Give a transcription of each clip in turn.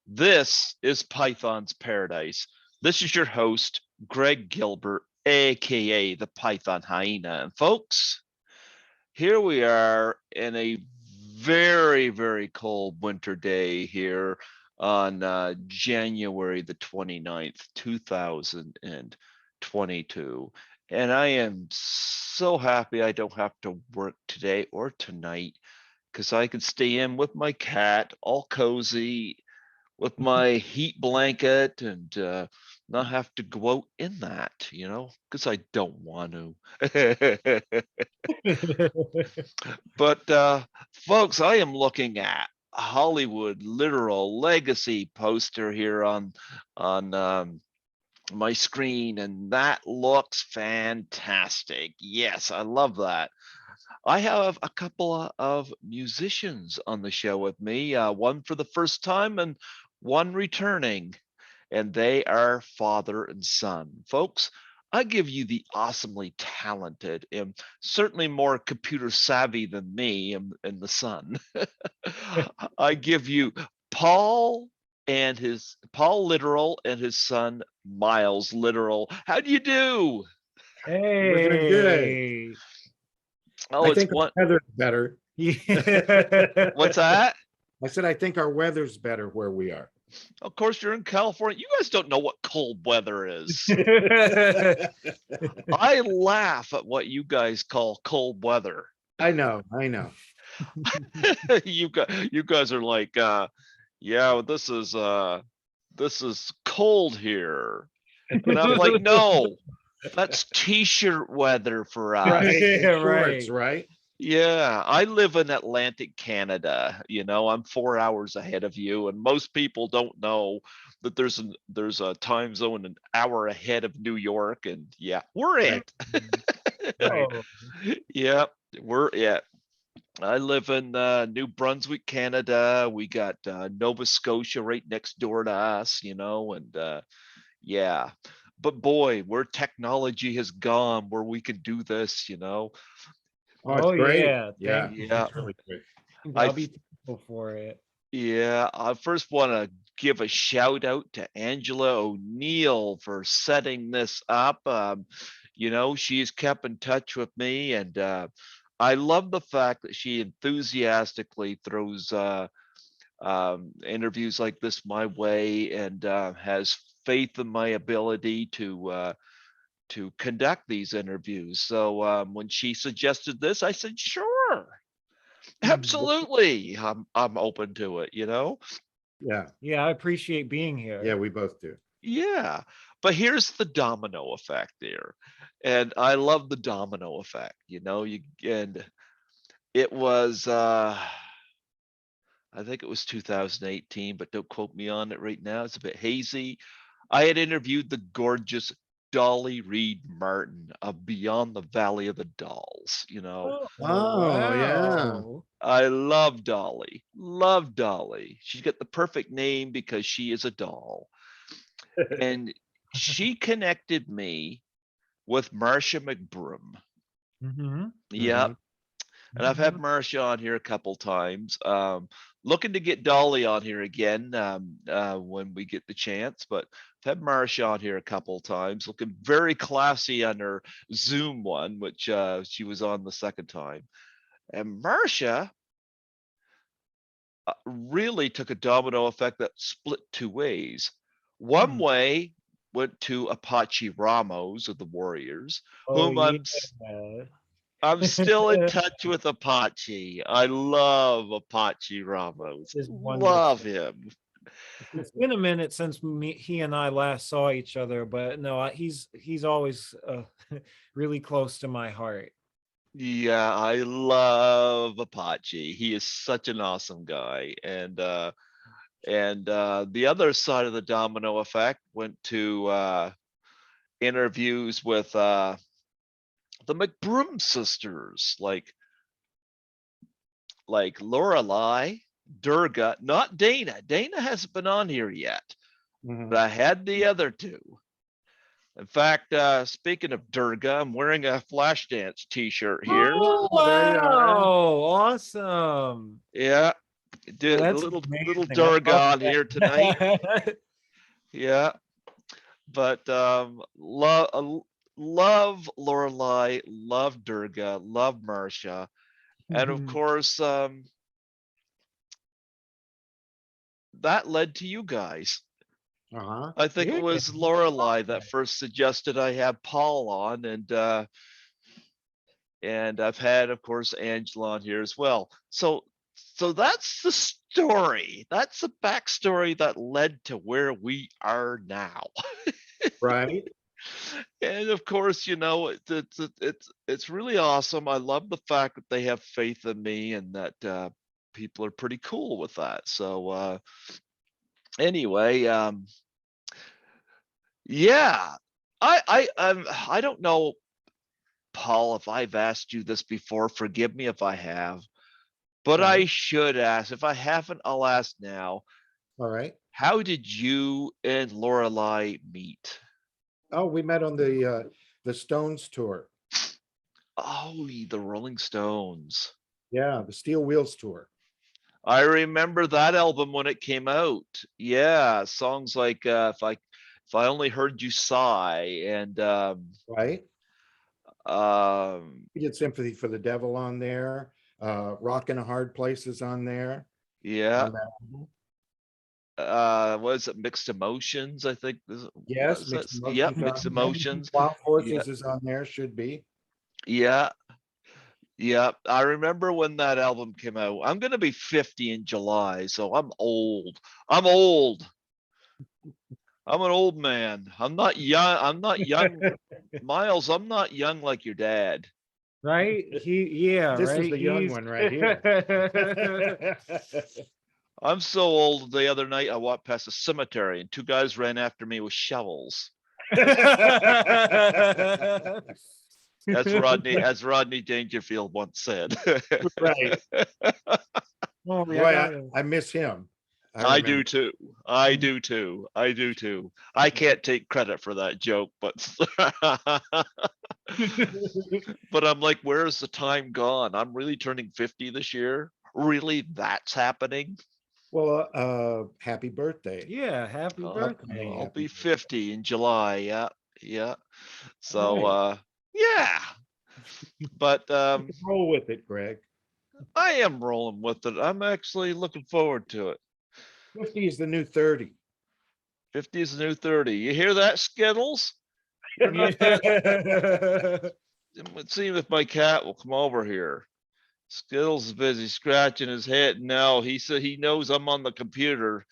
This is Python's Paradise. This is your host, Glbert, aka the Python Hyena. And folks, here we are in a very, very cold winter day here on January the 29th, 2022. And I am so happy I don't have to work today or tonight because I can stay in with my cat all cozy with my heat blanket and not have to go out in that, because I don't want to. But folks, I am looking at a Hollywood literal legacy poster here on my screen, and that looks fantastic. Yes, I love that. I have a couple of musicians on the show with me, one for the first time and one returning, and they are father and son. Folks, I give you the awesomely talented and certainly more computer savvy than me and the son. I give you Paul Paul Litteral and his son Miles Litteral. How do you do? We're doing good. Hey. Oh, I it's think our one. weather's better. Yeah. What's that? I said I think our weather's better where we are. Of course, you're in California. You guys don't know what cold weather is. I laugh at what you guys call cold weather. I know. You guys are like, yeah, this is cold here. And I'm like, no, that's t-shirt weather for us. Right. Yeah, Shorts, right. right? Yeah, I live in Atlantic Canada. I'm 4 hours ahead of you, and most people don't know that there's a time zone an hour ahead of New York, and yeah, we're Right. it. Right. Oh, Yeah, we're it. I live in New Brunswick, Canada. We got Nova Scotia right next door to us, and yeah. But boy, where technology has gone, where we can do this. Oh, it's oh great. yeah. Yeah. Yeah, It's really great. I I'll be thankful for it. Yeah, I first want to give a shout out to Angela O'Neill for setting this up. She's kept in touch with me, and I love the fact that she enthusiastically throws interviews like this my way and has faith in my ability to conduct these interviews. So when she suggested this, I said, sure. Absolutely. I'm open to it. Yeah. Yeah, I appreciate being here. Yeah, we both do. Yeah. But here's the domino effect there. And I love the domino effect. And it was I think it was 2018, but don't quote me on it right now. It's a bit hazy. I had interviewed the gorgeous Dolly Reed Martin of Beyond the Valley of the Dolls. Oh, Oh, yeah. wow. I love Dolly. Love Dolly. She's got the perfect name because she is a doll. And she connected me with Marcia McBroom. Mm-hmm. Yep. Mhm. And I've had Marcia on here a couple times. Looking to get Dolly on here again when we get the chance, but I've had Marcia on here a couple times, looking very classy on her Zoom one, which she was on the second time. And Marcia really took a domino effect that split two ways. One way went to Apache Ramos of the Warriors, Oh whom yeah. I'm still in touch with Apache. I love Apache Ramos. Is Love wonderful. him. It's been a minute since he and I last saw each other, but no, he's always really close to my heart. Yeah, I love Apache. He is such an awesome guy. And the other side of the domino effect went to interviews with the McBroom sisters, like Lorelai, Durga, not Dana. Dana hasn't been on here yet, Mhm. but I had the other two. In fact, speaking of Durga, I'm wearing a Flashdance t-shirt here. Oh There you are. wow, awesome. Yeah. Do That's little amazing. I Durga love on here tonight. that. Yeah, but love Lorelai, love Durga, love Marcia, and of Mhm. course that led to you guys. Uh-huh. I think it Yeah, was I love Lorelai that that. first suggested I have Paul on, and I've had, of course, Angela on here as well. So that's the story. That's the backstory that led to where we are now. Right. And of course, it's really awesome. I love the fact that they have faith in me and that people are pretty cool with that. So anyway, yeah, I don't know, Paul, if I've asked you this before. Forgive me if I have, but I Right. should ask. If I haven't, I'll ask now. All right. How did you and Lorelai meet? Oh, we met on the Stones tour. Oh, the Rolling Stones. Yeah, the Steel Wheels tour. I remember that album when it came out. Yeah, songs like if I only heard you sigh, and Right. um We did Sympathy for the Devil on there. Rockin' a Hard Place is on there yeah, on that album. was it Mixed Emotions? I think Yes, was that Mixed yep, Emotions on Mixed there. Emotions. Wild Yeah, Horses is on there, should be. yeah, yeah. I remember when that album came out. I'm gonna be 50 in July, so I'm old. I'm old. I'm an old man. I'm not young. I'm not young, Miles. I'm not young like your dad. Right? Yeah, This is right. the young He's one right here. I'm so old. The other night, I walked past a cemetery and two guys ran after me with shovels. As Rodney Dangerfield once said. Right. Oh, yeah, I Boy, got I miss him. I I do remember. too. I do too. I do too. I can't take credit for that joke, but but I'm like, where's the time gone? I'm really turning 50 this year. Really, that's happening. Well, happy birthday. Yeah, happy Upcoming birthday. I'll happy be birthday. 50 in July. Yeah, yeah. All So right. yeah. But Roll with it, Greg. I am rolling with it. I'm actually looking forward to it. 50 is the new 30. 50 is the new 30. You hear that, Skittles? You're not that. Yeah. Let's see if my cat will come over here. Skittles is busy scratching his head. No, he said he knows I'm on the computer.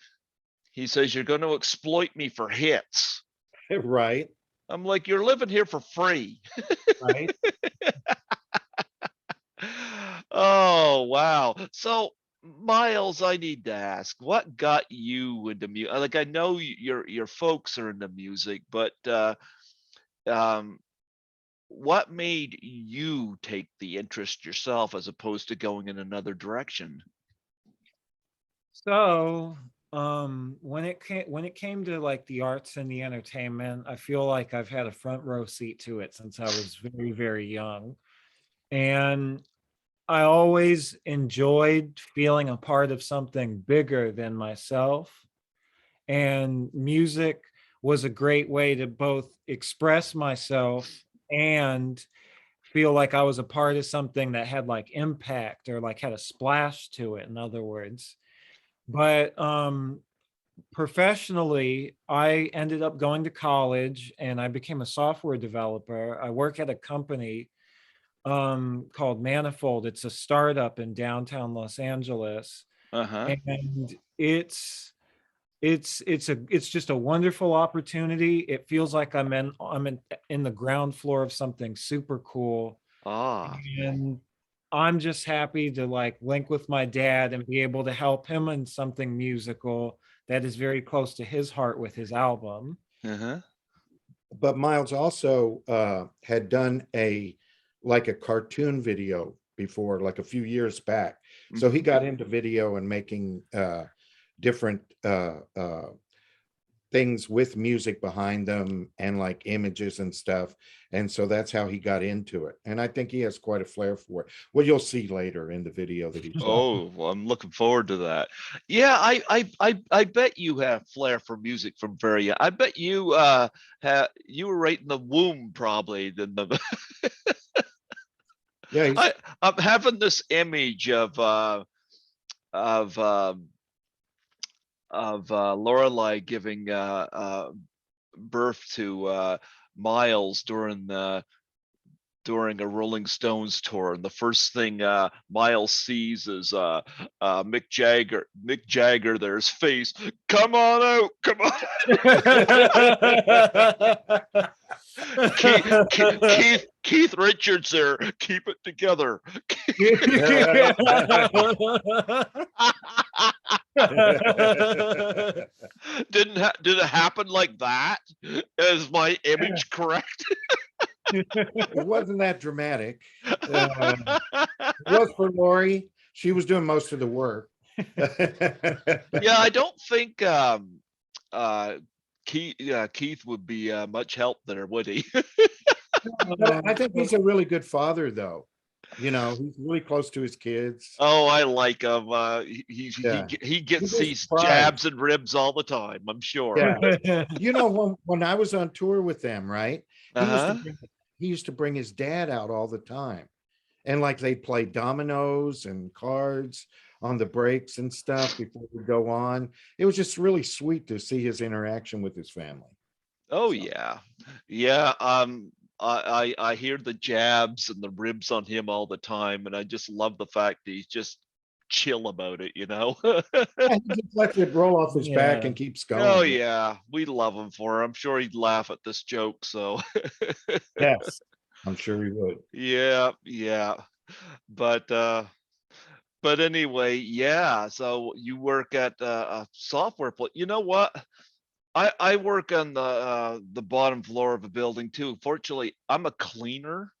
He says you're going to exploit me for hits. Right, I'm like, you're living here for free. right. Oh, wow. So, Miles, I need to ask, what got you into music? Like, I know your folks are into music, but um, what made you take the interest yourself as opposed to going in another direction? So, when it came to like the arts and the entertainment, I feel like I've had a front row seat to it since I was very, very young. And I always enjoyed feeling a part of something bigger than myself. And music was a great way to both express myself and feel like I was a part of something that had like impact or like had a splash to it, in other words. But professionally, I ended up going to college and I became a software developer. I work at a company called Manifold. It's a startup in downtown Los Angeles, Uh-huh. and it's just a wonderful opportunity. It feels like I'm in the ground floor of something super cool, Ah, and I'm just happy to like link with my dad and be able to help him in something musical that is very close to his heart with his album. uh-huh. But Miles also had done a cartoon video before, like a few years back. So he Mhm. got into video and making different things with music behind them and like images and stuff. And so that's how he got into it. And I think he has quite a flair for it. Well, you'll see later in the video that he shot. Oh, well, I'm looking forward to that. Yeah, I bet you have flair for music from very young. I bet you you were right in the womb probably. Yeah, I'm having this image of of um Lorelai giving birth to Miles during a Rolling Stones tour, and the first thing Miles sees is Mick Jagger. Mick Jagger, there's face. Come on out, come on. Keith Richards there. Keep it together. Did it happen like that? Is my image correct? it wasn't that dramatic. It was for Lori. She was doing most of the work. Yeah, I don't think Keith would be much help there, would he? But I think he's a really good father, though. You know, he's really close to his kids. Oh, I like him. Yeah. He gets He these was pride. jabs and ribs all the time, I'm sure. Yeah. You know, when I was on tour with them, right? Uh-huh. He used to bring his dad out all the time. And like they'd play dominoes and cards on the breaks and stuff before we go on. It was just really sweet to see his interaction with his family. Oh So. yeah. Yeah. I hear the jabs and the ribs on him all the time, and I just love the fact that he's just chill about it, you know. Yeah, he just lets it roll off his back and keeps going. Oh yeah, we love him for it. I'm sure he'd laugh at this joke, so Yes, I'm sure he would. yeah, yeah. But anyway, yeah, so you work at a software you know what? I work on the bottom floor of a building too. Fortunately, I'm a cleaner.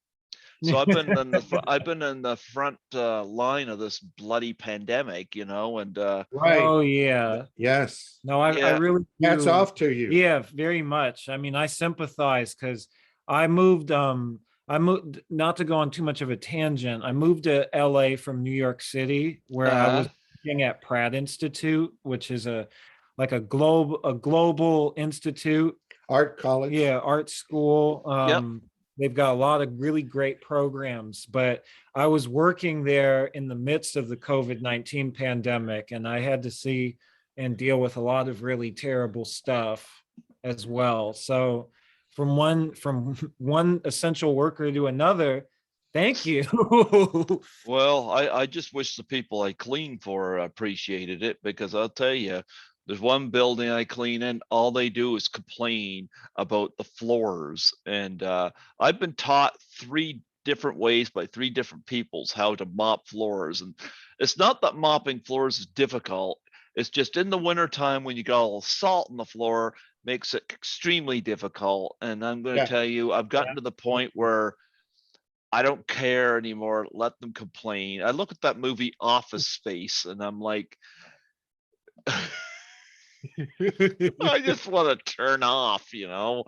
So I've been in the front line of this bloody pandemic, you know, and Right. Oh yeah. Yes. No, I Yeah. really Hats do. off to you. Yeah, very much. I mean, I sympathize because I moved, not to go on too much of a tangent. I moved to LA from New York City, where I was working at Pratt Institute, which is a global institute. Art college. Yeah, art school. Yep. They've got a lot of really great programs, but I was working there in the midst of the COVID-19 pandemic, and I had to see and deal with a lot of really terrible stuff as well. So from one essential worker to another, thank you. Well, I just wish the people I clean for appreciated it, because I'll tell you, there's one building I clean in, all they do is complain about the floors. And I've been taught 3 different ways by 3 different peoples how to mop floors. And it's not that mopping floors is difficult. It's just in the wintertime when you got all the salt in the floor, makes it extremely difficult. And I'm going to tell you, I've gotten to the point where I don't care anymore. Let them complain. I look at that movie Office Space and I'm like, I just want to turn off, you know.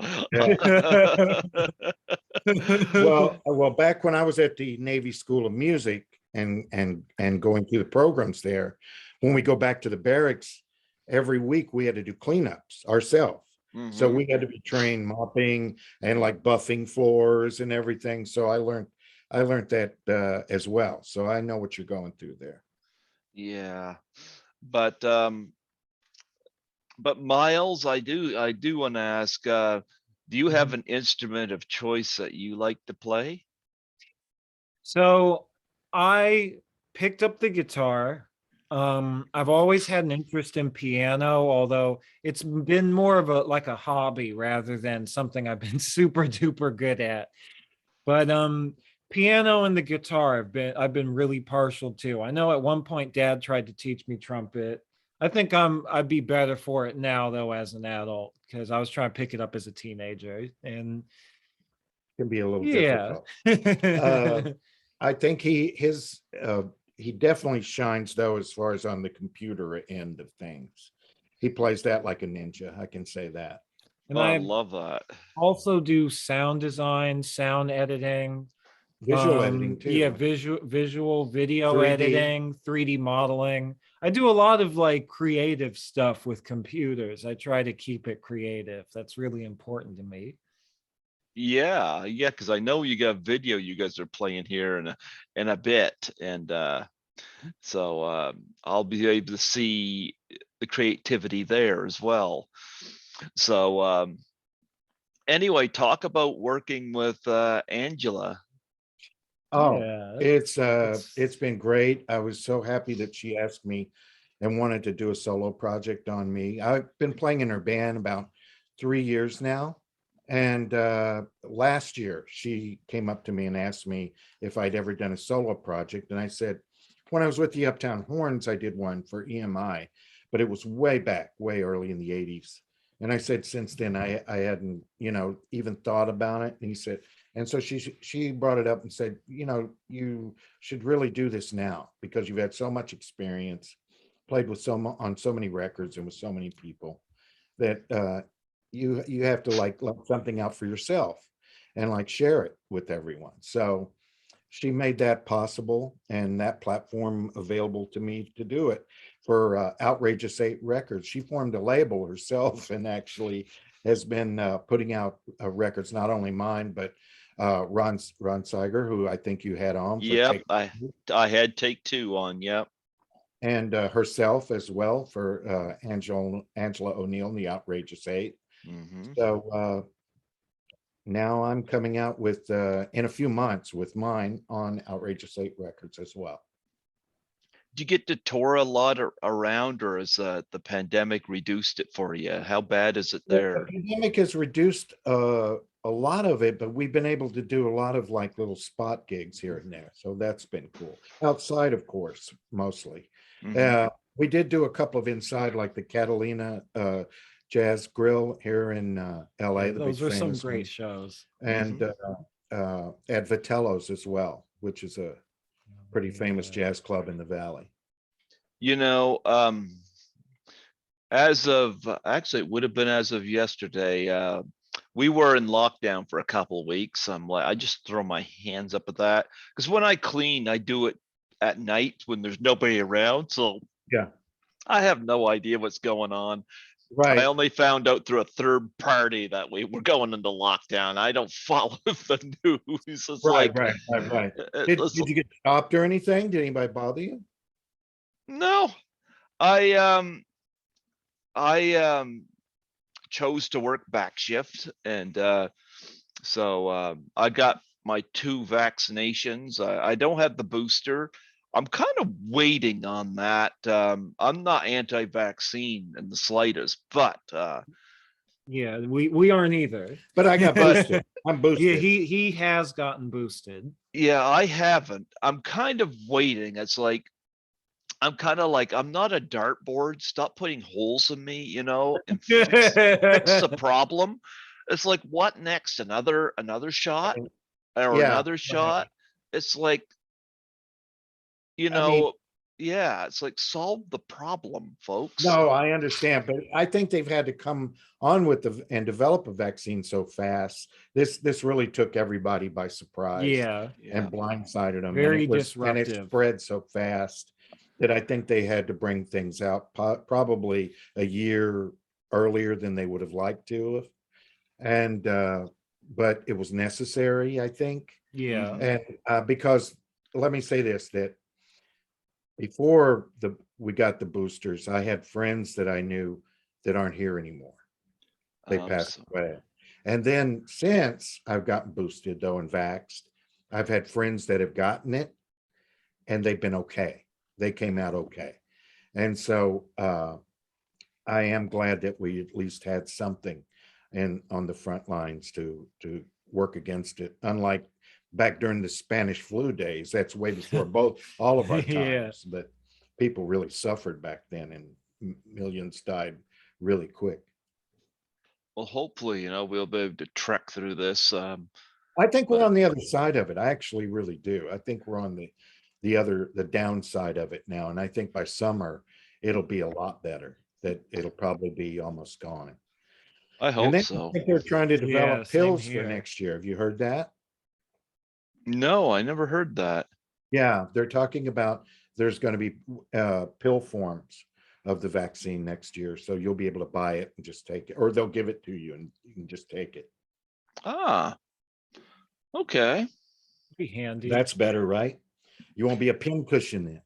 Well, back when I was at the Navy School of Music and going through the programs there, when we go back to the barracks, every week we had to do cleanups ourselves. So we had to be trained mopping and like buffing floors and everything. So I learned that as well. So I know what you're going through there. Yeah, but Miles, I do want to ask, do you have an instrument of choice that you like to play? So I picked up the guitar. I've always had an interest in piano, although it's been more of a hobby rather than something I've been super duper good at. But piano and the guitar I've been really partial to. I know at one point Dad tried to teach me trumpet. I think I'd be better for it now though as an adult, because I was trying to pick it up as a teenager and Can be a little difficult. I think he definitely shines though as far as on the computer end of things. he plays that like a ninja. I can say that. And Oh, I I love that. also do sound design, sound editing, Visual editing too. yeah, Right? visual video 3D. editing, 3D modeling. I do a lot of like creative stuff with computers. I try to keep it creative. That's really important to me. Yeah, yeah, because I know you got video you guys are playing here in a bit, and so I'll be able to see the creativity there as well. So anyway, talk about working with Angela. Oh, Yeah, it's been great. I was so happy that she asked me and wanted to do a solo project on me. I've been playing in her band about 3 years now. And last year she came up to me and asked me if I'd ever done a solo project. And I said, when I was with the Uptown Horns, I did one for EMI, but it was way back, way early in the 80s. And I said, since then I hadn't, even thought about it. And he said, and so she brought it up and said, you should really do this now because you've had so much experience, played with on so many records and with so many people that you have to like let something out for yourself and like share it with everyone. So she made that possible and that platform available to me to do it for Outrageous 8 Records. She formed a label herself and actually has been putting out records, not only mine, but Ron Seiger, who I think you had on for Yep, Take I had Take Two on. Yep. and herself as well for Angela O'Neill and the Outrageous 8. Hmm. So now I'm coming out with in a few months with mine on Outrageous 8 Records as well. Do you get to tour a lot around, or has the pandemic reduced it for you? How bad is it The there? pandemic has reduced a lot of it, but we've been able to do a lot of like little spot gigs here and there. So that's been cool. Outside, of course, mostly. Mhm. We did do a couple of inside, like the Catalina Jazz Grill here in LA, the big those were some famous great one, shows. and at Vitello's as well, which is a pretty famous Yeah. jazz club in the Valley. You know, as of actually, it would have been as of yesterday. We were in lockdown for a couple of weeks. I'm like, I just throw my hands up at that because when I clean, I do it at night when there's nobody around. So Yeah, I have no idea what's going on. I right. only found out through a third party that we were going into lockdown. I don't follow the news. It's Right, like, right, right, right. it's, Did you get stopped or anything? Did anybody bother you? no, I um I chose to work back shift, and so I got my 2 vaccinations. I don't have the booster. I'm kind of waiting on that. I'm not anti-vaccine in the slightest, but Yeah, we aren't either. But I got But- boosted. I'm Yeah, boosted. he has gotten boosted. yeah, I haven't. I'm kind of waiting. It's like I'm not a dartboard. Stop putting holes in me, and fix the problem. It's like, what next? Another shot or Yeah, another right. shot? It's like, you I mean, know, yeah, it's like, solve the problem, folks. no, I understand, but I think they've had to come on with and develop a vaccine so fast. This really took everybody by surprise Yeah, Yeah. and blindsided them, and very it disruptive. spread so fast that I think they had to bring things out probably a year earlier than they would have liked to have. And but it was necessary, I think. Yeah, Mhm. And because let me say this, that before we got the boosters, I had friends that I knew that aren't here anymore. They passed So, away. And then since I've gotten boosted though and vaxxed, I've had friends that have gotten it and they've been okay. They came out okay. And so I am glad that we at least had something on the front lines to work against it. Unlike back during the Spanish flu days, that's way before all of our Yeah. times, but people really suffered back then and millions died really quick. well, hopefully, we'll be able to trek through this. I think we're But on the other side of it. I actually really do. I think we're on the downside of it now. And I think by summer, it'll be a lot better. that it'll probably be almost gone. I And hope then I so. think they're trying to Yeah, develop same pills for here. next year. Have you heard that? No, I never heard that. Yeah, they're talking about there's going to be pill forms of the vaccine next year. So you'll be able to buy it and just take it, or they'll give it to you and you can just take it. Ah, okay. Be handy. That's better, right? You won't be a pincushion then.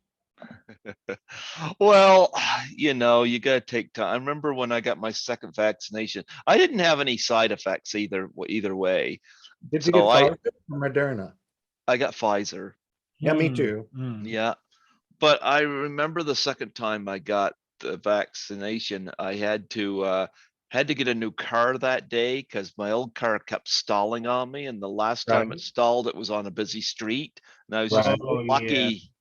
Well, you got to take time. I remember when I got my second vaccination, I didn't have any side effects either way. Did you get So Pfizer or Moderna? I got Pfizer. Yeah, me Hmm, too. Yeah. But I remember the second time I got the vaccination, I had to get a new car that day because my old car kept stalling on me. And the last time Right. it stalled, it was on a busy street. And I was just Right. Oh, yeah. lucky.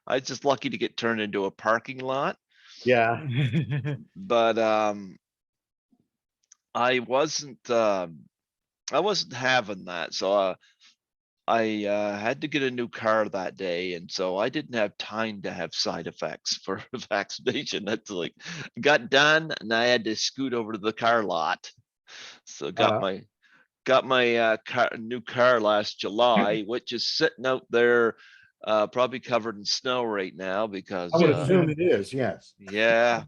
I was just lucky to get turned into a parking lot. Yeah. But I wasn't having that. So I had to get a new car that day, and so I didn't have time to have side effects for vaccination. That's like got done, and I had to scoot over to the car lot. So got my new car last July, which is sitting out there, probably covered in snow right now I because would assume it is. Yes. yeah,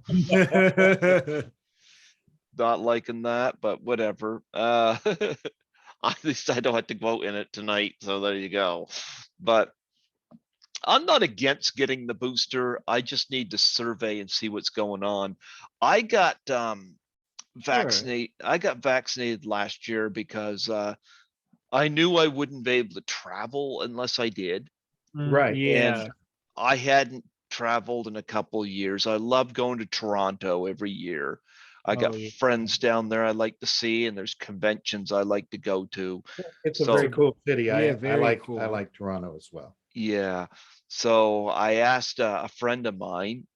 not liking that, but whatever. At least I don't have to go out in it tonight. So there you go. But I'm not against getting the booster. I just need to survey and see what's going on. I got vaccinated last year because I knew I wouldn't be able to travel unless I did. Right. Yeah. And I hadn't traveled in a couple of years. I love going to Toronto every year. I Oh, got yeah. friends down there I like to see, and there's conventions I like to go to. It's a very So cool city. Yeah, I very like cool. I like Toronto as well. yeah, so I asked a friend of mine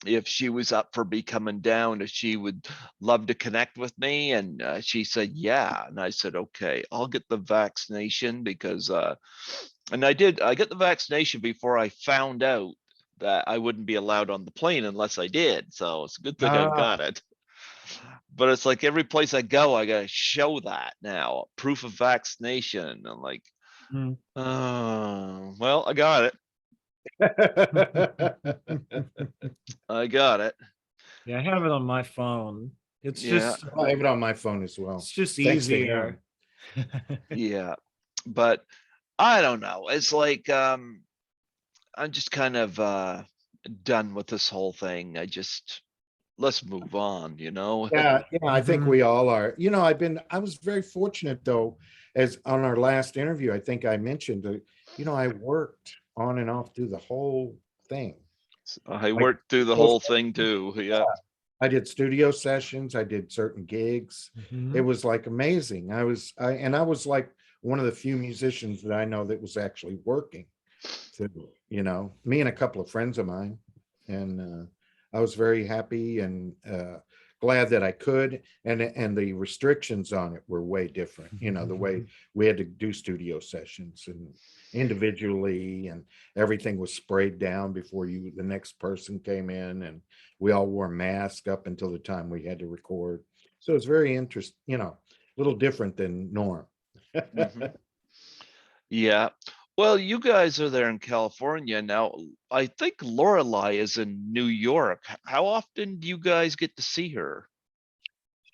if she was up for me coming down, if she would love to connect with me, and she said yeah, and I said okay, I'll get the vaccination because and I get the vaccination before I found out that I wouldn't be allowed on the plane unless I did, so it's a good thing I Ah, got it. But it's like every place I go, I gotta show that now, proof of vaccination. I'm like, Mm. oh, well, I got it. I got it. Yeah, I have it on my phone. It's Yeah, just I have it on my phone as well. it's just Thanks to easier. him. yeah. But I don't know. It's like I'm just kind of done with this whole thing. Let's move on, Yeah, I think Mhm. we all are. I was very fortunate though, as on our last interview, I think I mentioned that, I worked on and off through the whole thing. I Like worked through the whole thing too. Yeah. I did studio sessions, I did certain gigs. It Mhm. was like amazing. I was like one of the few musicians that I know that was actually working. So, me and a couple of friends of mine. And I was very happy and glad that I could. And the restrictions on it were way different. The way we had to do studio sessions and individually, and everything was sprayed down before the next person came in, and we all wore masks up until the time we had to record. So it's very interesting, a little different than norm. Mhm. Yeah. Well, you guys are there in California now. I think Lorelai is in New York. How often do you guys get to see her?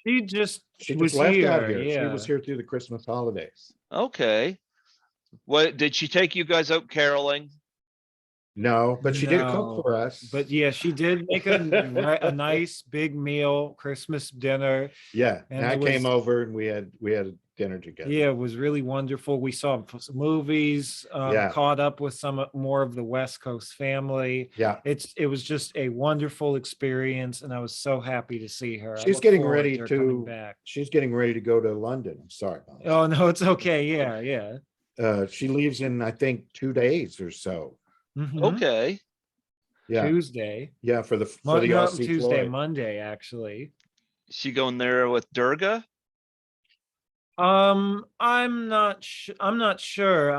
She just She just was left out here. here. She was Yeah. here through the Christmas holidays. Okay. What did she take you guys out caroling? No, but she did cook No. for us. But yeah, she did make a nice big meal, Christmas dinner. Yeah, and And I it came was over and we had dinner together. yeah, it was really wonderful. We saw some movies, Yeah. caught up with some more of the West Coast family. Yeah, It was just a wonderful experience, and I was so happy to see her. I she's look getting forward ready to her coming to. back. She's getting ready to go to London. I'm sorry, Mom. Oh no, it's okay. Yeah, yeah. She leaves in I think 2 days or so. Mhm. Okay. Yeah, Tuesday. yeah, for the No, Aussie Tuesday, Floyd. Monday, actually. She going there with Durga? I'm not sure.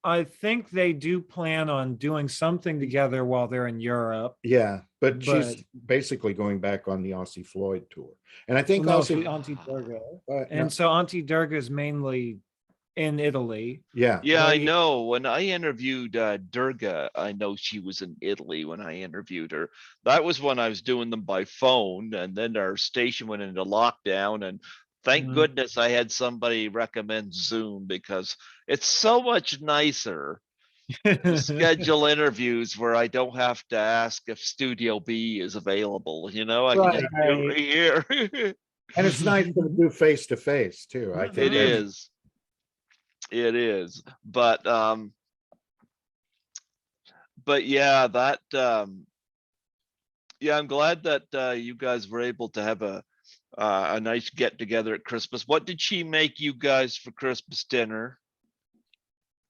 I think they do plan on doing something together while they're in Europe. Yeah, but But she's basically going back on the Aussie Floyd tour. And I think no, also, she Auntie Durga. no, And so Auntie Durga is mainly in Italy. yeah, Yeah, I But know. When I interviewed Durga, I know she was in Italy when I interviewed her. That was when I was doing them by phone, and then our station went into lockdown. And thank Mm. goodness I had somebody recommend Zoom because it's so much nicer to schedule interviews where I don't have to ask if Studio B is available. You know, I can just right. do it Right. right here. And it's nice to do face to face too. I think It Mhm. that's is. It is. But yeah, that yeah, I'm glad that you guys were able to have a nice get together at Christmas. What did she make you guys for Christmas dinner?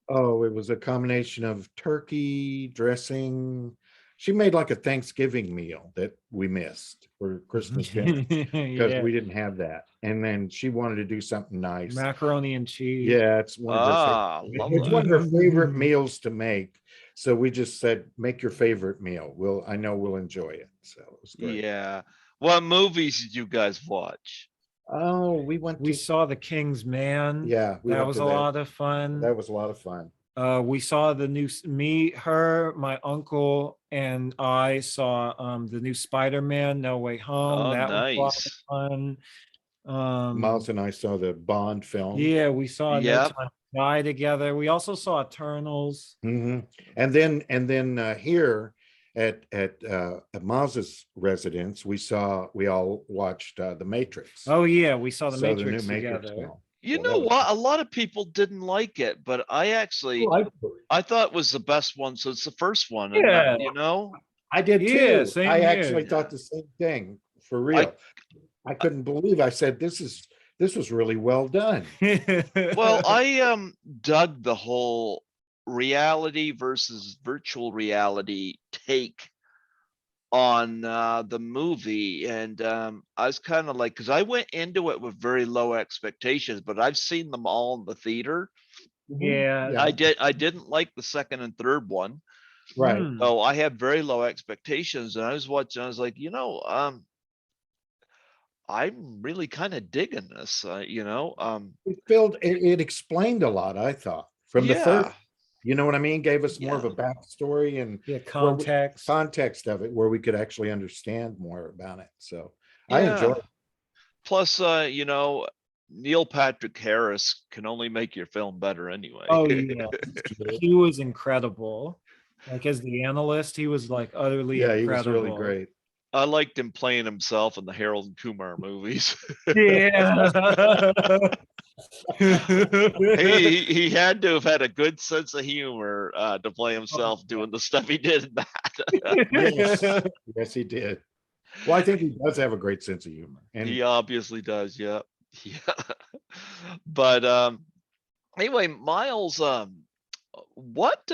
oh, it was a combination of turkey, dressing. She made like a Thanksgiving meal that we missed for Christmas dinner because Yeah. we didn't have that. And then she wanted to do something nice. Macaroni and cheese. Yeah, it's one of her Ah, it's one lovely. of her favorite meals to make. So we just said, make your favorite meal. I know we'll enjoy it. So it was great. Yeah. What movies did you guys watch? Oh, we went We to, saw The King's Man. yeah, we That went was to a that. lot of fun. That was a lot of fun. We saw the new me, her, my uncle, and I saw the new Spider-Man No Way Home. Oh, That was a lot of nice. fun. Miles and I saw the Bond film. Yeah, we saw No Yep. Time to Die together. We also saw Eternals. And then here at Miles's residence, we all watched The Matrix. Oh yeah, we saw the So the new Matrix Matrix together. film. You So that know was what? A lot of people didn't like it, but I actually I liked it. I thought it was the best one. So it's the first one, and Yeah, you know, I did yeah, too. same I here. actually thought the same thing for I real. I couldn't believe. I said, this was really well done. well, I dug the whole reality versus virtual reality take on the movie, and I was kind of like, because I went into it with very low expectations, but I've seen them all in the theater. Yeah. Yeah, I didn't like the second and third one, right. Hmm. so I had very low expectations, and I was watching. I was like, I'm really kind of digging this. It explained a lot, I thought, from the first, Yeah, you know what I mean? Gave us more of yeah, a backstory and Yeah, where we- context. context of it where we could actually understand more about it. So I yeah. enjoyed it. Plus, Neil Patrick Harris can only make your film better anyway. Oh yeah, he was incredible. Like as the analyst, he was like utterly Yeah, he was really incredible. great. I liked him playing himself in the Harold and Kumar movies. Yeah. He had to have had a good sense of humor to play himself doing the stuff he did in that. Yes, yes, he did. Well, I think he does have a great sense of humor. And He obviously does, yeah. Yeah. But anyway, Miles, what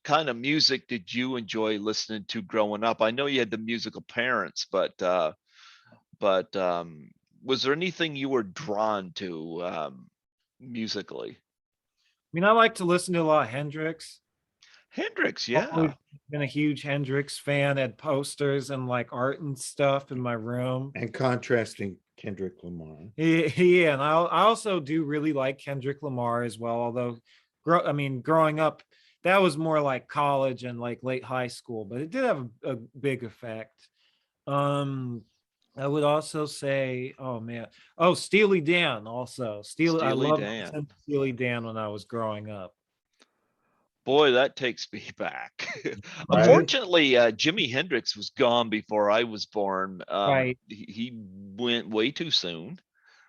kind of music did you enjoy listening to growing up? I know you had the musical parents, but was there anything you were drawn to musically? I mean, I like to listen to a lot of Hendrix. Hendrix, Always yeah. been a huge Hendrix fan. Had posters and like art and stuff in my room. contrasting Kendrick Lamar. Yeah, and I also do really like Kendrick Lamar as well. Although, growing up, that was more like college and like late high school, but it did have a big effect. I would also say, oh man, Steely Dan also. I Steely loved Dan. Steely Dan when I was growing up. Boy, that takes me back. Right? Unfortunately, Jimi Hendrix was gone before I was born. Right. He went way too soon.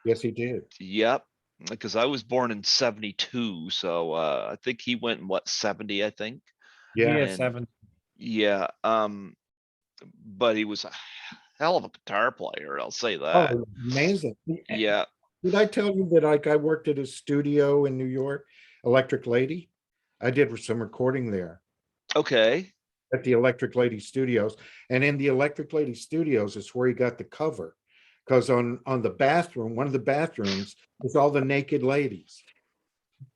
Yes, he did. Yep, because I was born in 72, so I think he went in what, 70, I think. Yeah. Yeah, And 7. yeah, but he was a hell of a guitar player, I'll say that. Oh, amazing. Yeah. Did I tell you that like I worked at a studio in New York, Electric Lady? I did some recording there Okay. at the Electric Lady Studios. And in the Electric Lady Studios is where he got the cover. Because on the bathroom, one of the bathrooms was all the naked ladies.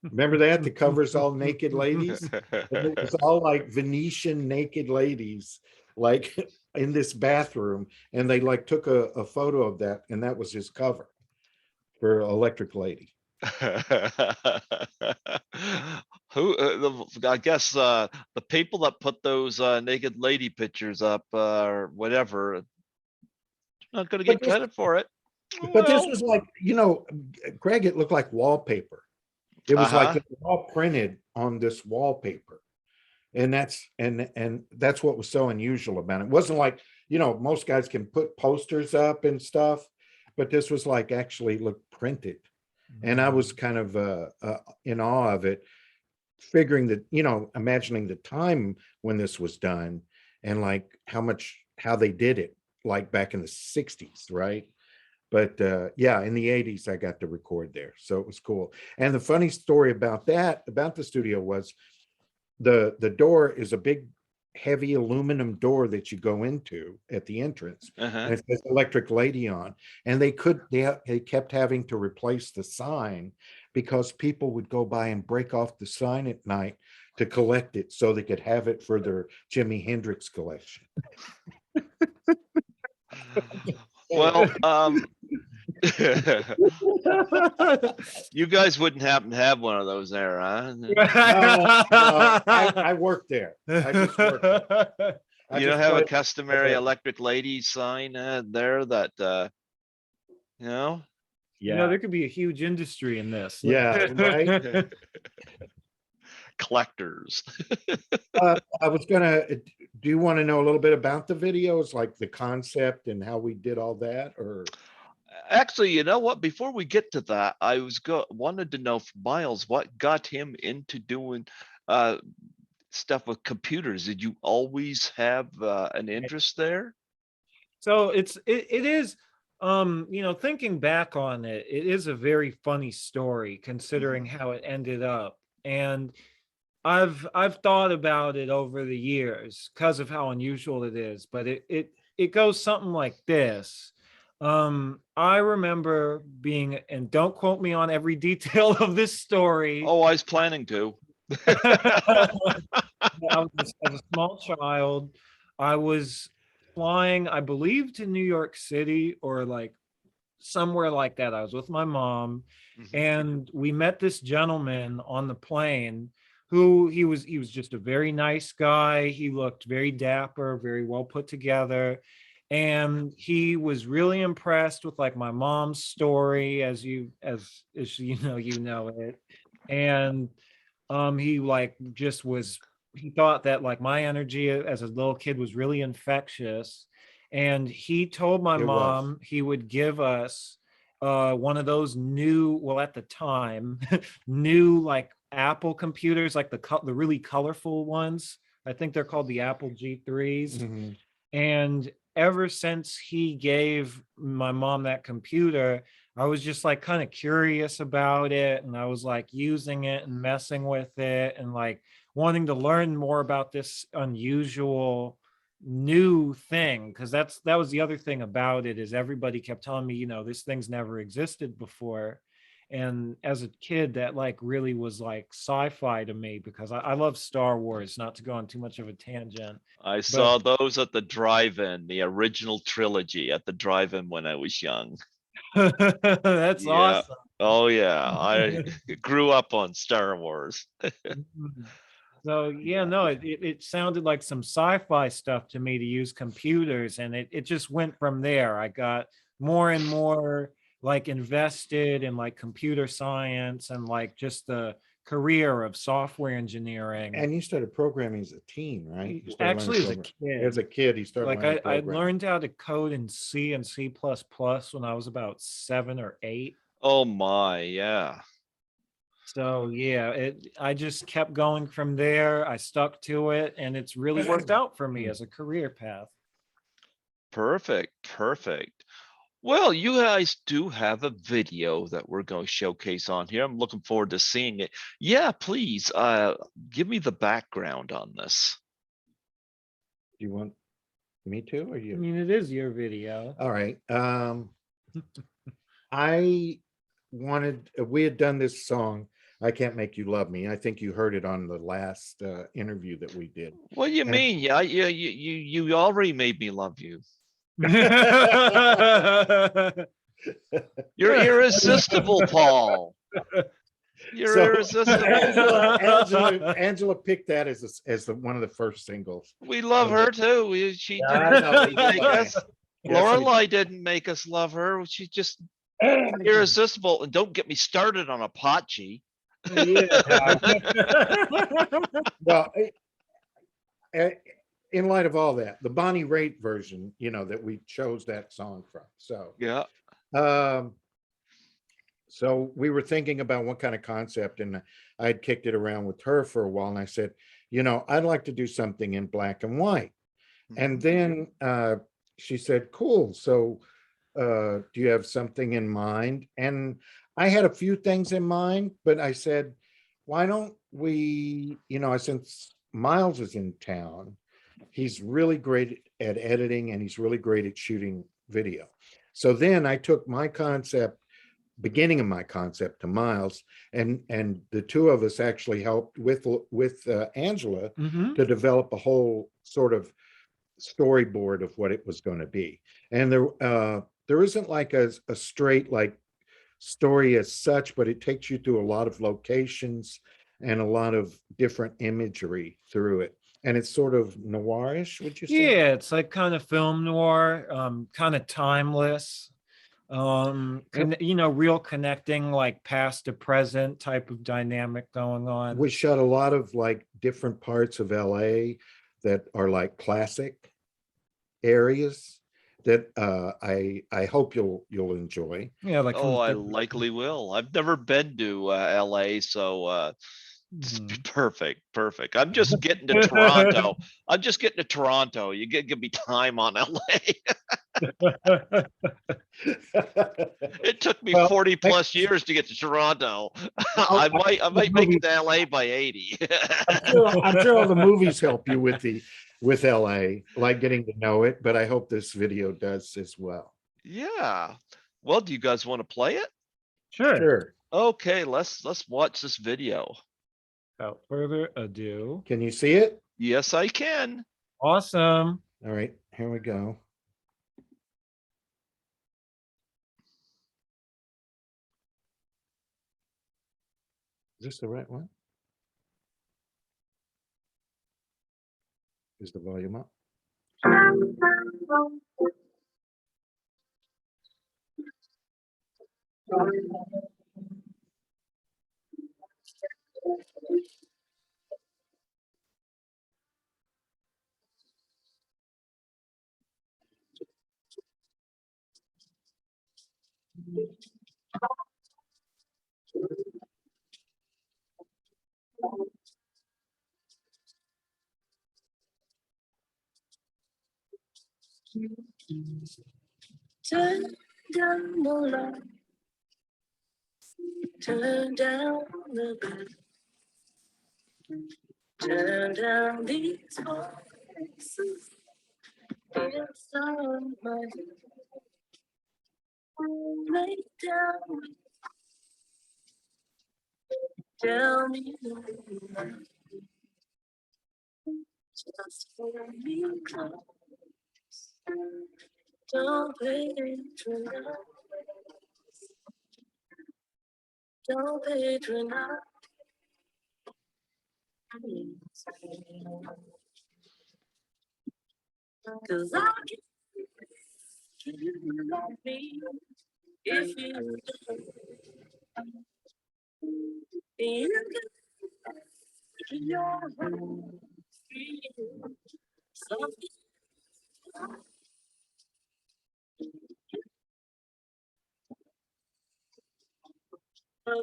Remember that? The cover's all naked ladies. And it was all like Venetian naked ladies, like in this bathroom. And they like took a photo of that, and that was his cover for Electric Lady. Who, I guess, the people that put those naked lady pictures up, or whatever, not gonna But get this, credit for it. but this Well, was like, Greg, it looked like wallpaper. It was like uh-huh. it was all printed on this wallpaper. And that's what was so unusual about it. It wasn't like, most guys can put posters up and stuff, but this was like actually looked printed. And I was kind of in awe of it, figuring that, imagining the time when this was done, and like how they did it, like back in the 60s, right? But yeah, in the 80s, I got to record there. So it was cool. And the funny story about the studio, was the door is a big, heavy aluminum door that you go into at the entrance, Uh-huh. and it says Electric Lady on. And they kept having to replace the sign because people would go by and break off the sign at night to collect it so they could have it for their Jimi Hendrix collection. Well, you guys wouldn't happen to have one of those there, huh? No, I worked there. I just worked there. I You don't just have a played customary there. Electric Lady sign there that, Yeah, there could be a huge industry in this. yeah, right. collectors. I was gonna. Do you want to know a little bit about the videos, like the concept and how we did all that, or? Actually, you know what? Before we get to that, I wanted to know from Miles what got him into doing uh stuff with computers. Did you always have an interest there? So it is, thinking back on it, it is a very funny story considering how it ended up. And I've thought about it over the years because of how unusual it is, but it goes something like this. I remember being, and don't quote me on every detail of this story. Oh, I was planning to. As a small child, I was flying, I believe, to New York City or like somewhere like that. I was with my mom, Mhm. and we met this gentleman on the plane who he was just a very nice guy. He looked very dapper, very well put together. And he was really impressed with like my mom's story, as you know it. And he like just was, he thought that like my energy as a little kid was really infectious. And he told my It was. mom he would give us one of those new, well, at the time, new like Apple computers, like the really colorful ones. I think they're called the Apple G3s. Mhm. And ever since he gave my mom that computer, I was just like kind of curious about it. And I was like using it and messing with it and like wanting to learn more about this unusual new thing. Cause that was the other thing about it, is everybody kept telling me, this thing's never existed before. And as a kid, that like really was like sci-fi to me, because I love Star Wars, not to go on too much of a tangent. I But saw those at the drive-in, the original trilogy at the drive-in when I was young. that's Yeah. awesome. Oh yeah. I grew up on Star Wars. So yeah, Yeah. no, it sounded like some sci-fi stuff to me to use computers, and it just went from there. I got more and more like invested in like computer science and like just the career of software engineering. And you started programming as a teen, right? You started learning Actually, as a program as kid, a kid. You started like learning I programming. learned how to code in C and C++ when I was about 7 or 8. Oh my, yeah. So yeah, I just kept going from there. I stuck to it, and it's really worked out for me as a career path. Perfect. Perfect. Well, you guys do have a video that we're going to showcase on here. I'm looking forward to seeing it. Yeah, please, give me the background on this. Do you want me to, or I you? mean, it is your video. All right. I wanted. We had done this song. I Can't Make You Love Me. I think you heard it on the last interview that we did. What do you And- mean? Yeah, you already made me love you. You're irresistible, Paul. You're So, irresistible. Angela picked that as one of the first singles. We love her too. She Yeah, I know, didn't but make yeah. us. Yes, Lorelai didn't make us love her. She's just irresistible. And don't get me started on Apache. Yeah. Well, in light of all that, the Bonnie Raitt version, that we chose that song from. So, Yeah. so we were thinking about what kind of concept, and I had kicked it around with her for a while, and I said, I'd like to do something in black and white. And then she said, cool. So do you have something in mind? And I had a few things in mind, but I said, why don't we, since Miles is in town, he's really great at editing and he's really great at shooting video. So then I took beginning of my concept to Miles, and the two of us actually helped with Angela to develop a whole sort of storyboard of what it was going to be. And there isn't like a straight like story as such, but it takes you through a lot of locations and a lot of different imagery through it. And it's sort of noirish, would you say? Yeah, it's like kind of film noir, kind of timeless. Real connecting, like past to present type of dynamic going on. We shot a lot of like different parts of LA that are like classic areas that I hope you'll enjoy. Yeah, like Oh, I likely will. I've never been to LA, so it's perfect. I'm just getting to Toronto. I'm just getting to Toronto. You give me time on LA. It took me Well, 40 plus years to get to Toronto. I might make it to LA by 80. I'm sure all the movies help you with LA, like getting to know it, but I hope this video does as well. Yeah. Well, do you guys want to play it? Sure. Okay, let's watch this video. Without further ado. Can you see it? Yes, I can. Awesome. All right, here we go. Is this the right one? Is the volume up? Turn down the light, turn down the bed, turn down these voices inside my head. Lay down, tell me no lie. Just hold me close. Don't patronize. Don't patronize. Cause I can love me if you don't. You can your heart feel something. No,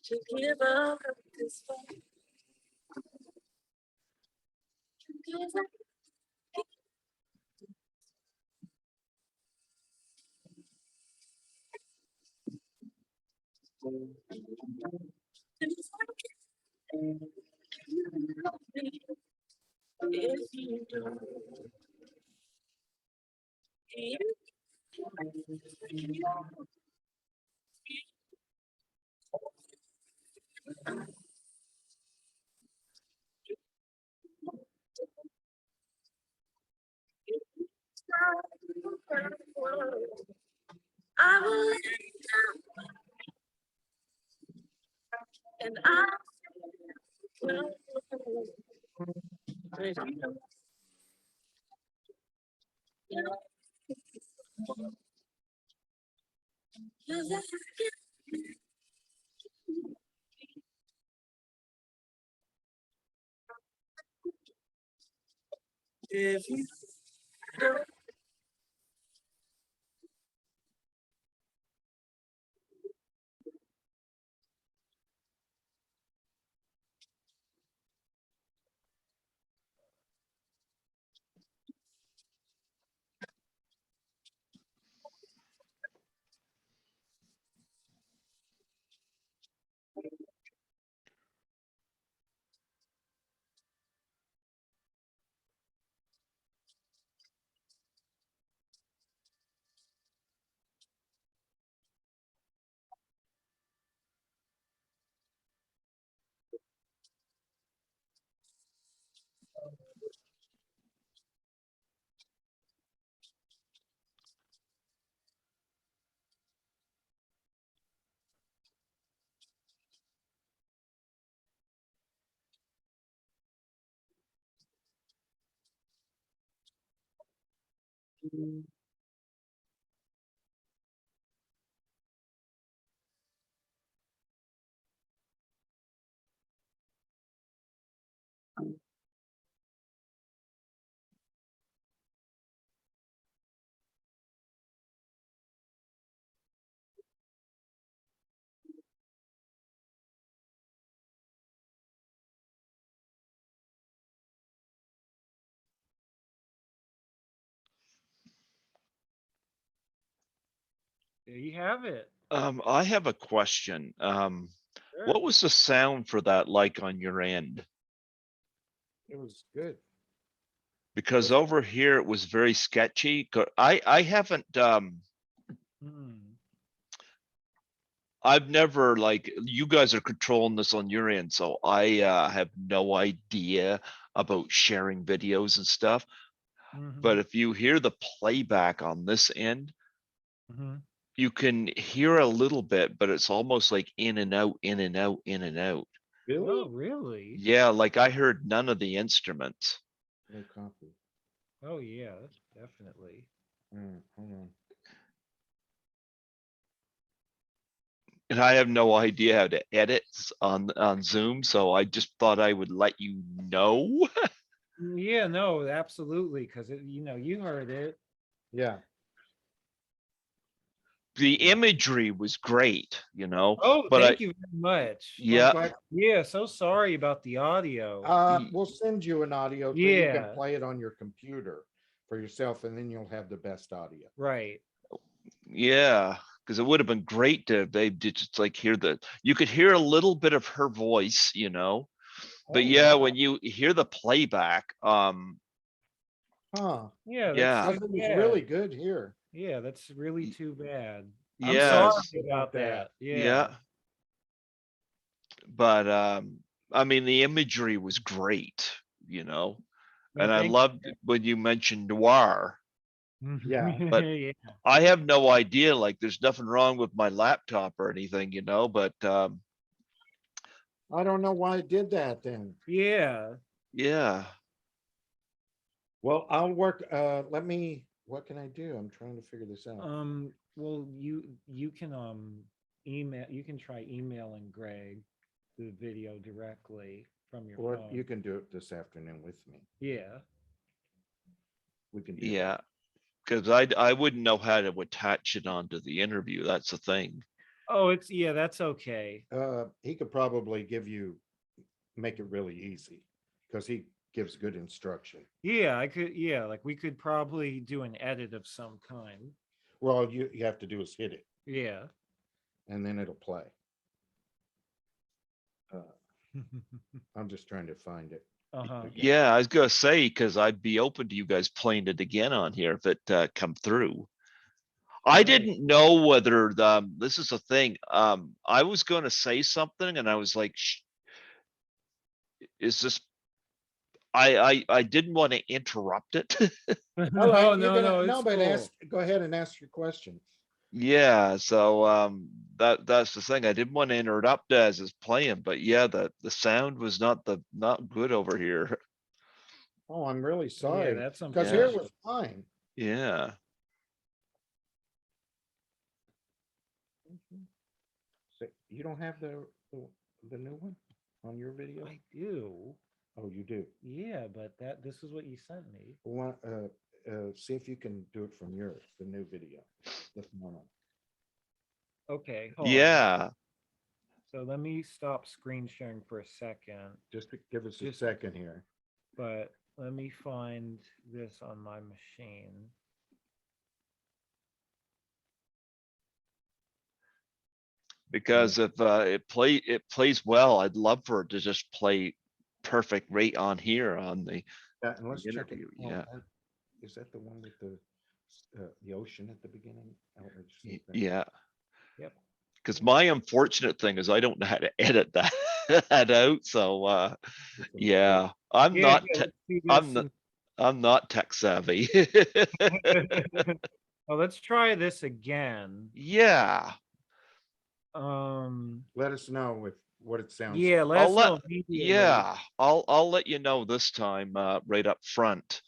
To give up this fight. To give up. If you don't, I will lay down and I will. If you don't. There you have it. I have a question. Sure. What was the sound for that like on your end? It was good. Because over here it was very sketchy. I haven't, Hmm. I've never, like, you guys are controlling this on your end, so I have no idea about sharing videos and stuff. But Mhm. if you hear the playback on this end, Mhm. you can hear a little bit, but it's almost like in and out, in and out, in and out. Oh, Really? really? Yeah, like I heard none of the instruments. No copy. Oh, yeah, definitely. Hold on. And I have no idea how to edit on Zoom, so I just thought I would let you know. Yeah, no, absolutely, because you heard it. Yeah. The Yeah. imagery was great, Oh, but thank you very much. Well, I'm yeah, glad. Yeah, so sorry about the audio. We'll send you an audio so you can Yeah, play it on your computer for yourself, and then you'll have the best audio. right. yeah, because it would have been great to they just like you could hear a little bit of her voice, but Oh, yeah, wow. when you hear the playback, Huh. Yeah, that's yeah, Because too it was bad. really good here. Yeah, that's really Y- too bad. I'm sorry yes, about that. yeah, Yeah. but I mean the imagery was great, No, and I thank you. loved when you mentioned noir. Yeah. But Yeah. I have no idea. Like, there's nothing wrong with my laptop or anything, but I don't know why it did that then. Yeah. yeah. Well, I'll work, what can I do? I'm trying to figure this out. Well, you can email. You can try emailing Greg the video directly from your Or phone. you can do it this afternoon with me. Yeah. We can do Yeah. that. Because I wouldn't know how to attach it onto the interview. That's the thing. Oh, that's okay. He could probably make it really easy because he gives good instruction. Yeah, I could. Yeah, like we could probably do an edit of some kind. Well, all you have to do is hit it Yeah. and then it'll play. I'm just trying to find it. Uh-huh. Yeah, I was gonna say, because I'd be open to you guys playing it again on here if it come through. I Right. didn't know whether this is a thing. I was gonna say something and I was like, is this? I didn't want to interrupt it. All right, No, you're no, no, gonna, no, it's but cool. go ahead and ask your question. Yeah, so that's the thing. I didn't want to interrupt as it's playing, but yeah, the sound was not good over here. Oh, I'm really Yeah, sorry. that's Because here it unfortunate. was fine. Yeah. So you don't have the new one on your video? I do. Oh, you do. Yeah, but this is what you sent me. Well, see if you can do it from yours, the new video. This one. Okay, hold on. Yeah. So let me stop screen sharing for a second, Just give us a Just- second here. but let me find this on my machine. Because if it plays well, I'd love for it to just play perfect right on here on the Yeah, and let's check it. interview. Oh, Yeah. is that the one with the ocean at the beginning? Oh, let's see if that- Yeah. Yep. Because my unfortunate thing is I don't know how to edit that that out. So it's a yeah, I'm Yeah, not yeah, let's see I'm this not I'm not tech savvy. well, let's try this again. Yeah. Let us know what it sounds Yeah, like. let I'll us let know immediately. yeah, I'll let you know this time right up front.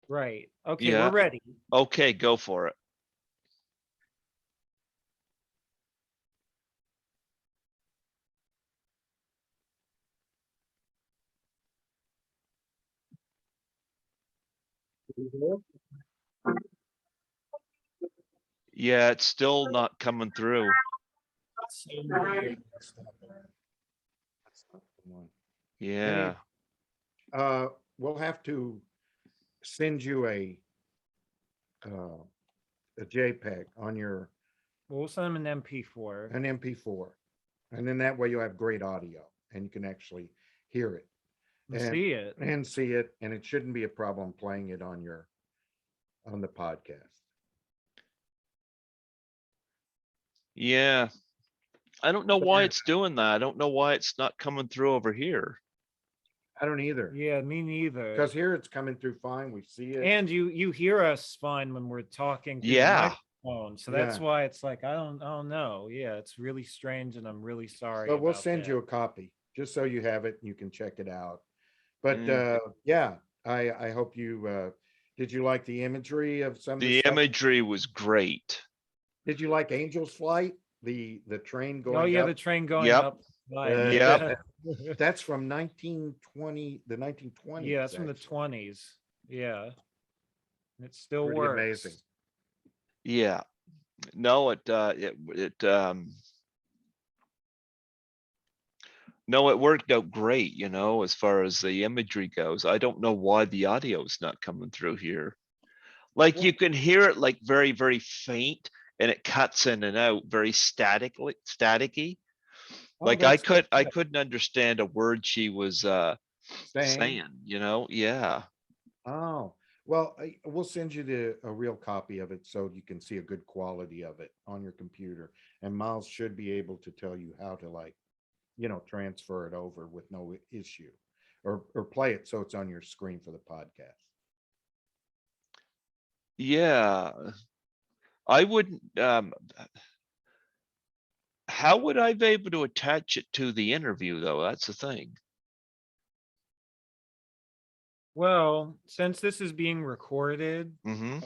Right. Okay, Yeah. we're ready. Okay, go for it. Yeah, it's still not coming through. That's not the one. Yeah. We'll have to send you a JPEG on your We'll send them an MP4. an MP4, and then that way you'll have great audio and you can actually hear it and and see it. and see it, and it shouldn't be a problem playing it on the podcast. Yeah. I don't know But why yeah, it's doing that. I don't know why it's not coming through over here. I don't either. Yeah, me neither. Because here it's coming through fine. We see it. And you hear us fine when we're talking through the Yeah. microphone. So that's Yeah. why it's like I don't know. Yeah, it's really strange and I'm really sorry. But we'll about send that. you a copy just so you have it and you can check it out. But Mm. yeah, I hope you did you like the imagery of some of the The stuff? imagery was great. Did you like Angel's Flight? The train going Oh yeah, up? the train going Yep. up. Yep. That's from 1920, the 1920s. Yeah, that's from the actually. 20s. Yeah. It still Pretty works. amazing. Yeah. No, no, it worked out great, as far as the imagery goes. I don't know why the audio is not coming through here. Like, Well- you can hear it like very, very faint and it cuts in and out very staticky. Oh, Like that's I good. couldn't understand a word she was saying, yeah. Oh, well, we'll send you a real copy of it so you can see a good quality of it on your computer. And Miles should be able to tell you how to transfer it over with no issue, or play it so it's on your screen for the podcast. Yeah, I wouldn't, how would I be able to attach it to the interview though? That's the thing. Well, since this is being recorded, Hmm.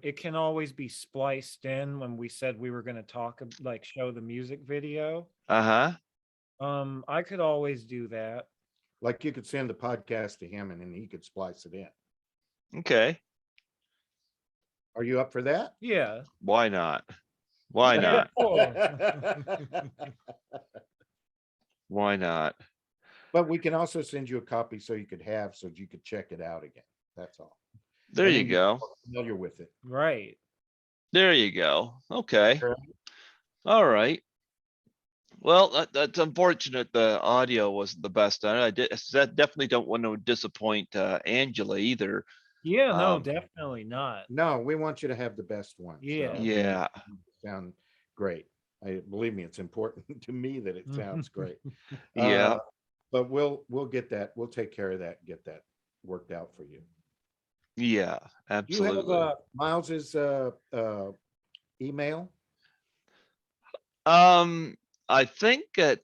it can always be spliced in when we said we were going to talk, like show the music video. Uh-huh. I could always do that. Like you could send the podcast to him and then he could splice it in. Okay. Are you up for that? Yeah. Why not? Why Okay, not? cool. Why not? But we can also send you a copy so you could have, so you could check it out again. That's all. There And you then you're go. more familiar with it. Right. There you go. Okay. Right. All right. Well, that's unfortunate. The audio wasn't the best. Definitely don't want to disappoint Angela either. Yeah, no, Um, definitely not. No, we want you to have the best one. Yeah. So yeah. sound great. Believe me, it's important to me that it sounds great. Yeah. But we'll get that. We'll take care of that. Get that worked out for you. Yeah. Do you have Absolutely. Miles's email? I think that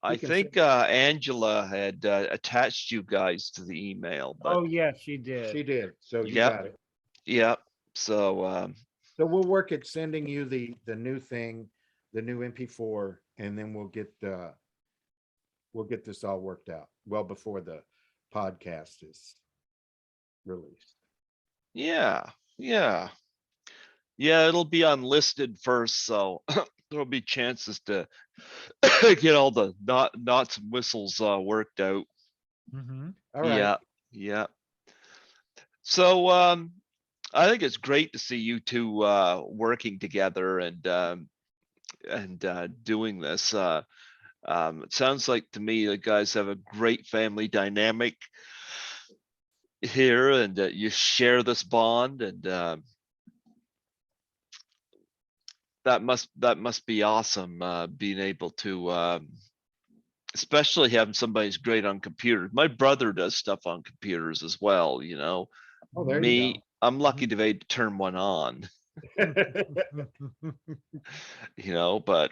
I You can send. think Angela had attached you guys to the email, but Oh, yeah, she did. She did. So you yep. got it. Yep. So So we'll work at sending you the new thing, the new MP4, and then we'll get this all worked out well before the podcast is released. yeah. Yeah. Yeah, it'll be unlisted first, so there'll be chances to get all the knots and whistles worked out. Mm-hmm. All right. Yeah, yeah. So I think it's great to see you two working together and doing this. It sounds like to me the guys have a great family dynamic here, and you share this bond, and that must be awesome. Being able to, especially having somebody who's great on computers. My brother does stuff on computers as well. Oh, there you Me, I'm lucky to be able to turn one on. go. But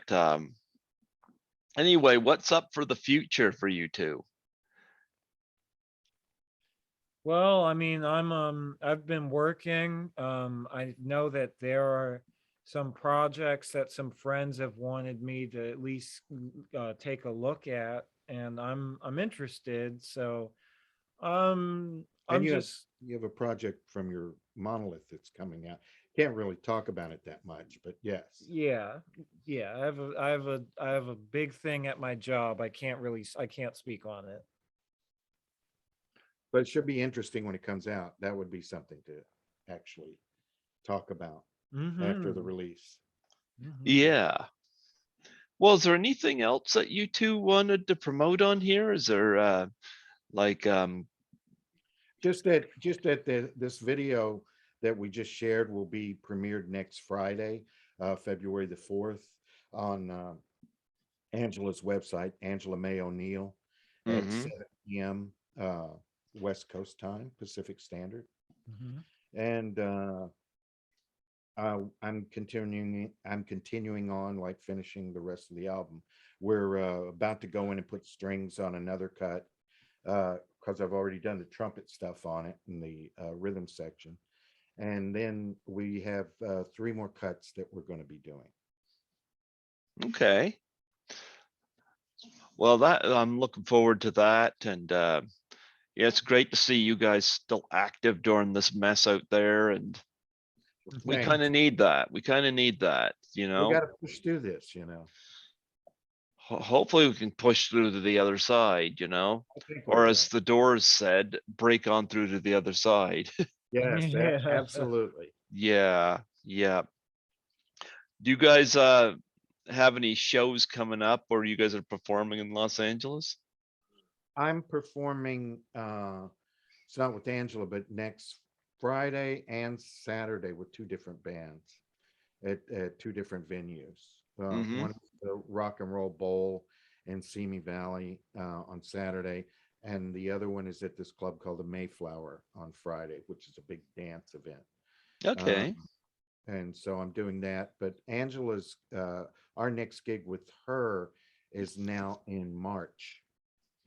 anyway, what's up for the future for you two? Well, I mean, I've been working. I know that there are some projects that some friends have wanted me to at least take a look at, and I'm interested. So, And I'm just you have a project from your monolith that's coming out. Can't really talk about it that much, but yes. yeah, yeah. I have a big thing at my job. I can't speak on it. But it should be interesting when it comes out. That would be something to actually talk about after the Mm-hmm. release. Mm-hmm. Yeah. Well, is there anything else that you two wanted to promote on here? Is there like Just that this video that we just shared will be premiered next Friday, February the 4th, on Angela's website, Angela May O'Neill, at mhm. 7 p.m. West Coast time, Pacific Standard. Mm-hmm. And I'm continuing on, like finishing the rest of the album. We're about to go in and put strings on another cut, because I've already done the trumpet stuff on it in the rhythm section. And then we have 3 more cuts that we're going to be doing. Okay. Well, that I'm looking forward to that, and yeah, it's great to see you guys still active during this mess out there, and we Thanks. kind of need that. We kind of need that, We got to push through this, Hopefully we can push through to the other side, I think we or will. as the Doors said, break on through to the other side. Yes, Yeah. absolutely. Yeah, yeah. Do you guys have any shows coming up, or you guys are performing in Los Angeles? I'm performing, it's not with Angela, but next Friday and Saturday with 2 different bands at 2 different venues. Mm-hmm. One is the Rock and Roll Bowl in Simi Valley on Saturday. and the other one is at this club called the Mayflower on Friday, which is a big dance event. Okay. And so I'm doing that. But Angela's, our next gig with her is now in March.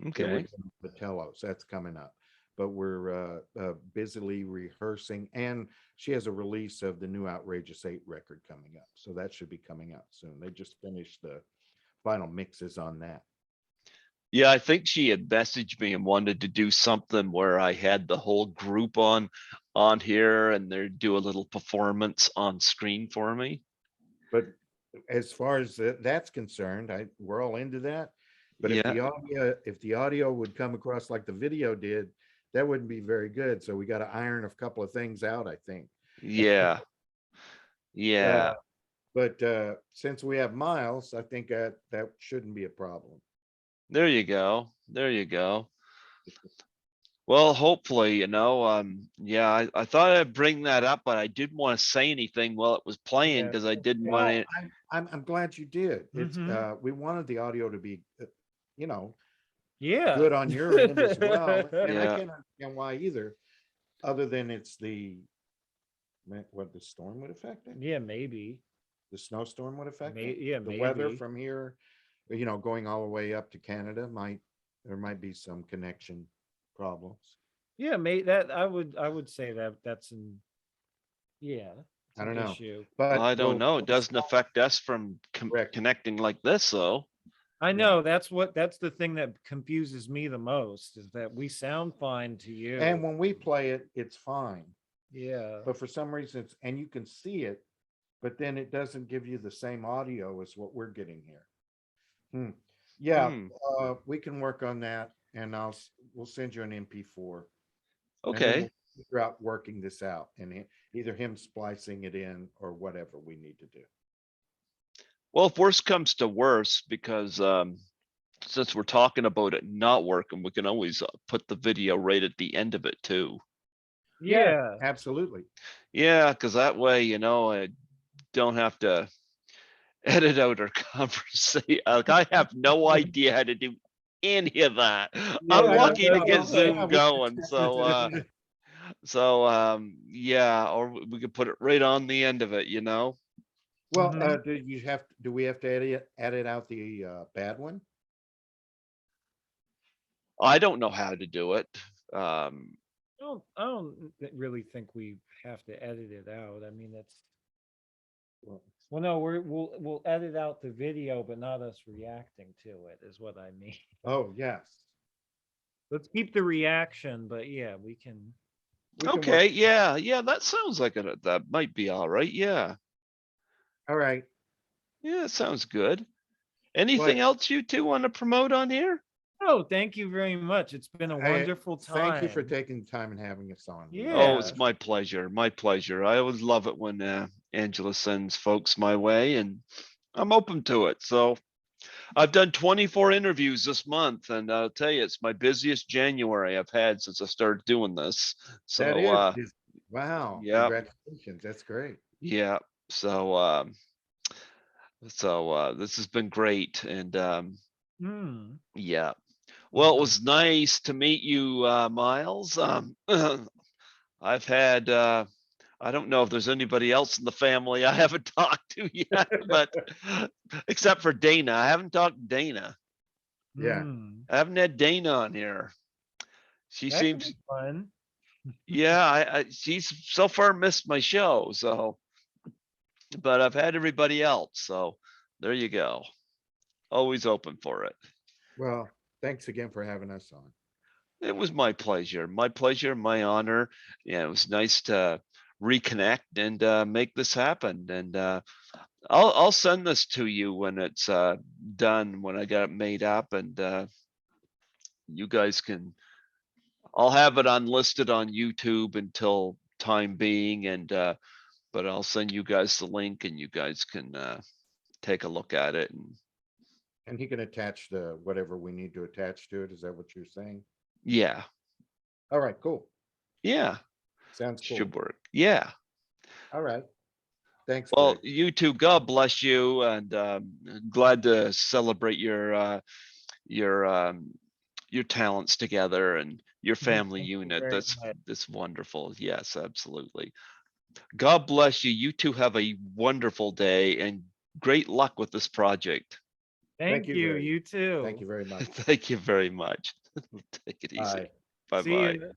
Okay. Patellos, that's coming up. But we're busily rehearsing, and she has a release of the new Outrageous 8 record coming up. So that should be coming out soon. They just finished the final mixes on that. Yeah, I think she had messaged me and wanted to do something where I had the whole group on here and they do a little performance on screen for me. But as far as that's concerned, we're all into that. But Yeah. if the audio would come across like the video did, that wouldn't be very good. So we got to iron a couple of things out, I think. Yeah. Yeah. But since we have Miles, I think that shouldn't be a problem. There you go. There you go. Well, hopefully, yeah, I thought I'd bring that up, but I didn't want to say anything while it was playing Yeah. because I didn't Well, want to. I'm glad you did. It's Mhm. we wanted the audio to be, you know, Yeah. good on your end as well. And I Yeah. can't understand why either, other than it's what the storm would affect it. Yeah, maybe. The snowstorm would affect it. Yeah, The weather maybe. from here, going all the way up to Canada there might be some connection problems. Yeah, that I would say that's yeah, it's I an don't know, issue. but I don't know. It we'll doesn't affect us from Correct. connecting like this, though. I Yeah. know that's the thing that confuses me the most is that we sound fine to you. And when we play it, it's fine. Yeah. But for some reason, and you can see it, but then it doesn't give you the same audio as what we're getting here. Yeah, Hmm. we can work on that, and we'll send you an MP4, and then Okay. we'll figure out working this out, and either him splicing it in or whatever we need to do. Well, if worse comes to worse, because since we're talking about it not working, we can always put the video right at the end of it too. Yeah. Absolutely. Yeah, because that way, I don't have to edit out our conversation. Like, I have no idea how to do any of that. I'm Yeah, lucky to no. get Zoom Yeah, going. Yeah, or we could put it right on the end of it, Well, Mhm. do we have to edit out the bad one? I don't know how to do it. I don't really think we have to edit it out. I mean, well, no, we'll edit out the video, but not us reacting to it, is what I mean. Oh, yes. Let's keep the reaction, but yeah, we can. Okay, yeah, that sounds like that might be all right. Yeah. All right. Yeah, sounds good. Anything But else you two want to promote on here? Oh, thank you very much. It's been a wonderful time. Thank you for taking the time and having us on. Oh, it's Yeah. my pleasure. My pleasure. I always love it when Angela sends folks my way, and I'm open to it. So I've done 24 interviews this month, and I'll tell you, it's my busiest January I've had since I started doing this. That So is wow. yeah, Congratulations. That's great. yeah. So this has been great, and Hmm. yeah. Well, it was nice to meet you, Miles. I've had I don't know if there's anybody else in the family I haven't talked to yet, but except for Dana. I haven't talked to Dana. Yeah. I haven't had Dana on here. She That could seems, be fun. yeah, she's so far missed my show, so, but I've had everybody else, so there you go. Always open for it. Well, thanks again for having us on. It was my pleasure, my honor. Yeah, it was nice to reconnect and make this happen. And I'll send this to you when it's done, when I got it made up, and you guys can. I'll have it unlisted on YouTube until time being, and but I'll send you guys the link, and you guys can take a look at it. And he can attach whatever we need to attach to it. Is that what you're saying? Yeah, All right, cool. yeah, Sounds cool. should work. Yeah. All right. Thanks, Well, Greg. you too. God bless you, and glad to celebrate your your talents together and your family Thank you unit. very That's much. wonderful. Yes, absolutely. God bless you. You two have a wonderful day and great luck with this project. Thank you you. very- You too. Thank you very much. Thank you very much. Take it easy. Bye. Bye See bye. you.